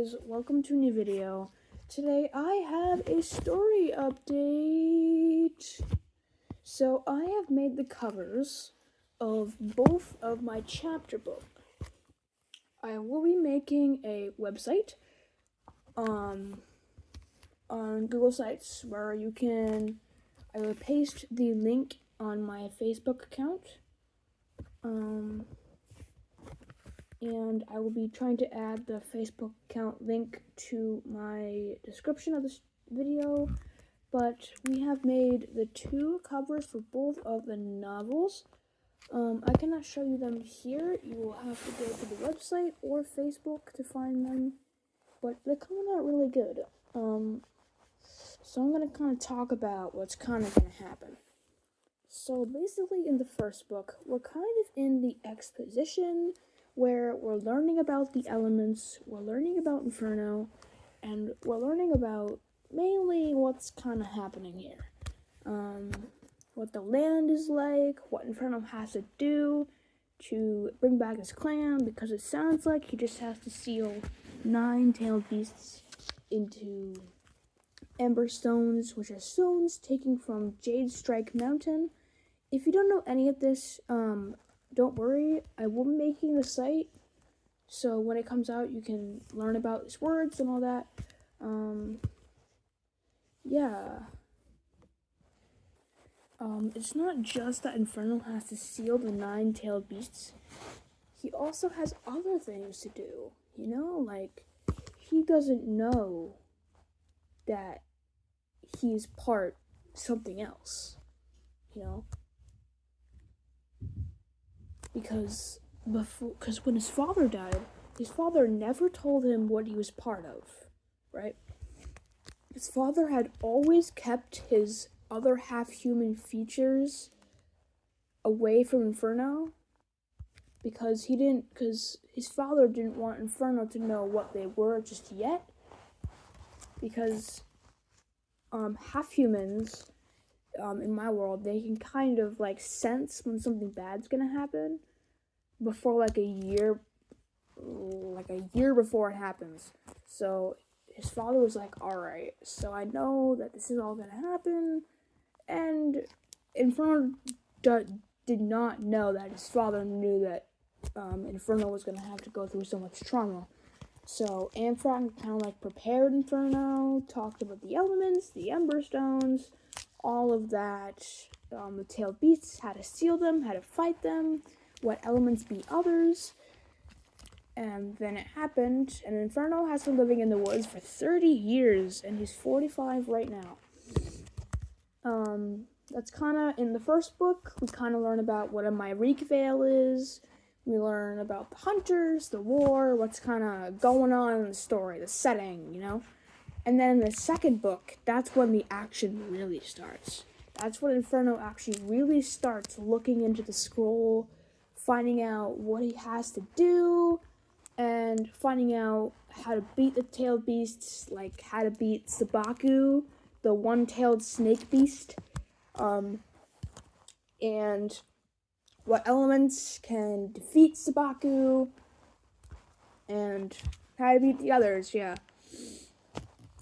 guys, welcome to a new video. Today I have a story update. So I have made the covers of both of my chapter books. I will be making a website on Google Sites where I will paste the link on my Facebook account. And I will be trying to add the Facebook account link to my description of this video. But we have made the two covers for both of the novels. I cannot show you them here. You will have to go to the website or Facebook to find them. But they're coming out really good. So I'm going to kind of talk about what's kind of going to happen. So basically in the first book, we're kind of in the exposition where we're learning about the elements, we're learning about Inferno, and we're learning about mainly what's kind of happening here. What the land is like, what Inferno has to do to bring back his clan, because it sounds like he just has to seal 9-tailed beasts into Ember Stones, which are stones taken from Jade Strike Mountain. If you don't know any of this, don't worry, I will be making the site, so when it comes out, you can learn about these words and all that. It's not just that Inferno has to seal the 9-tailed beasts. He also has other things to do, like, he doesn't know that he's part something else, Because when his father died, his father never told him what he was part of, right? His father had always kept his other half-human features away from Inferno because his father didn't want Inferno to know what they were just yet, because half-humans in my world, they can kind of like sense when something bad's gonna happen before like a year before it happens. So his father was like, alright, so I know that this is all gonna happen, and Inferno did not know that his father knew that Inferno was gonna have to go through so much trauma. So Amphrack kind of like prepared Inferno, talked about the elements, the Ember Stones, all of that, the tailed beasts, how to seal them, how to fight them, what elements beat others, and then it happened, and Inferno has been living in the woods for 30 years, and he's 45 right now. That's kind of, in the first book, we kind of learn about what a Myrique Veil is, we learn about the hunters, the war, what's kind of going on in the story, the setting, And then in the second book, that's when the action really starts. That's when Inferno actually really starts looking into the scroll, finding out what he has to do, and finding out how to beat the tailed beasts, like how to beat Sabaku, the one-tailed snake beast, and what elements can defeat Sabaku, and how to beat the others, The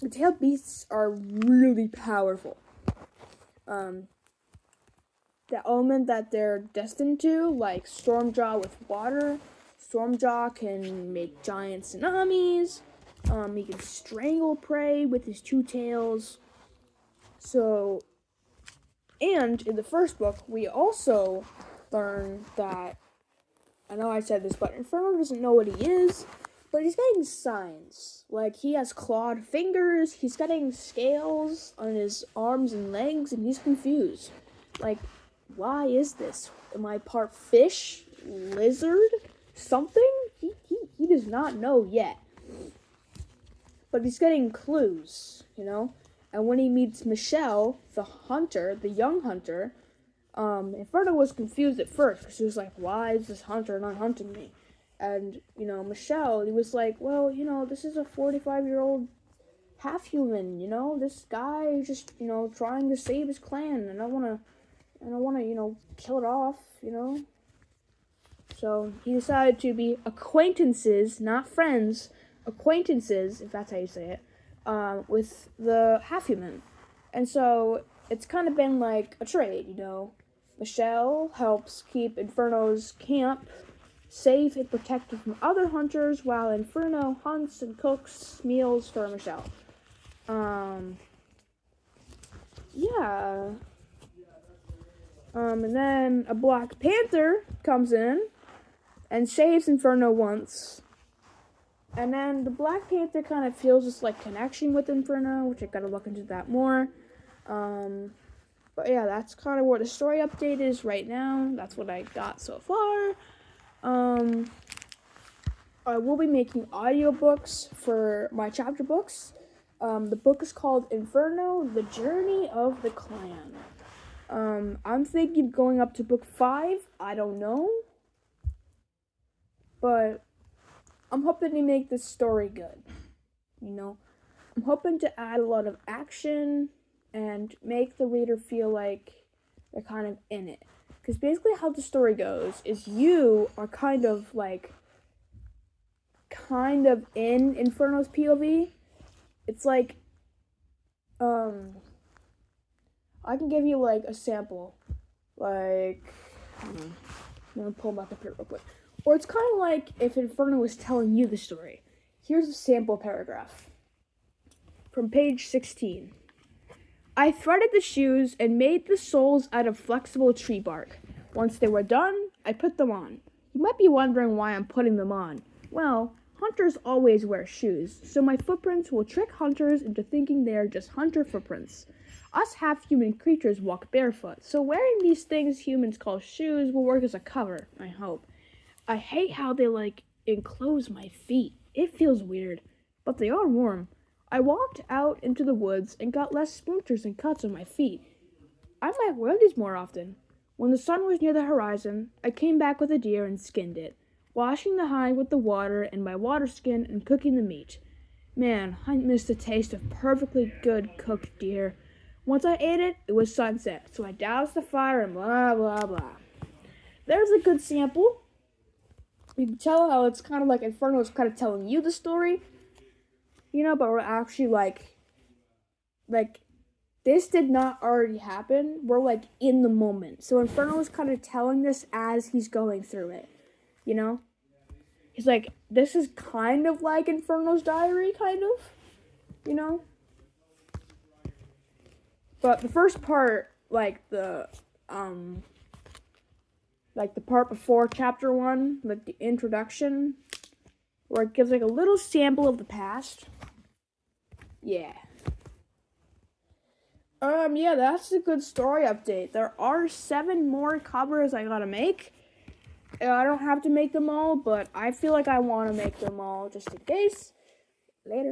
tailed beasts are really powerful. The element that they're destined to, like Stormjaw with water, Stormjaw can make giant tsunamis, he can strangle prey with his 2 tails. So, and in the first book, we also learn that, I know I said this, but Inferno doesn't know what he is, but he's getting signs. Like, he has clawed fingers, he's getting scales on his arms and legs, and he's confused. Like, why is this? Am I part fish, lizard, something? He does not know yet. But he's getting clues, And when he meets Michelle, the hunter, the young hunter, Inferno was confused at first, because he was like, why is this hunter not hunting me? And, Michelle, he was like, well, this is a 45-year-old half-human, This guy is just, trying to save his clan, and I don't want to, kill it off, So he decided to be acquaintances, not friends, acquaintances, if that's how you say it, with the half-human. And so it's kind of been like a trade, you know. Michelle helps keep Inferno's camp safe and protected from other hunters, while Inferno hunts and cooks meals for Michelle. Yeah. And then a Black Panther comes in and saves Inferno once. And then the Black Panther kind of feels this like connection with Inferno, which I gotta look into that more. But yeah, that's kind of where the story update is right now. That's what I got so far. I will be making audiobooks for my chapter books. The book is called Inferno, The Journey of the Clan. I'm thinking of going up to book 5. I don't know. But I'm hoping to make this story good. You know, I'm hoping to add a lot of action and make the reader feel like they're kind of in it. Because basically how the story goes is you are kind of in Inferno's POV. It's like, I can give you like a sample. Like, I'm gonna pull my computer real quick. Or it's kind of like if Inferno was telling you the story. Here's a sample paragraph from page 16. I threaded the shoes and made the soles out of flexible tree bark. Once they were done, I put them on. You might be wondering why I'm putting them on. Well, hunters always wear shoes, so my footprints will trick hunters into thinking they are just hunter footprints. Us half-human creatures walk barefoot, so wearing these things humans call shoes will work as a cover, I hope. I hate how they enclose my feet. It feels weird, but they are warm. I walked out into the woods and got less splinters and cuts on my feet. I might wear these more often. When the sun was near the horizon, I came back with a deer and skinned it, washing the hide with the water in my water skin and cooking the meat. Man, I miss the taste of perfectly good cooked deer. Once I ate it, it was sunset, so I doused the fire and blah, blah, blah. There's a good sample. You can tell how it's kind of like Inferno is kind of telling you the story, you know, but we're actually like this did not already happen. We're in the moment. So Inferno is kind of telling this as he's going through it, you know? He's like, this is kind of like Inferno's diary, kind of, you know? But the first part, the part before chapter 1, the introduction, where it gives a little sample of the past. Yeah. Yeah, that's a good story update. There are 7 more covers I gotta make. I don't have to make them all, but I feel like I want to make them all just in case. Later.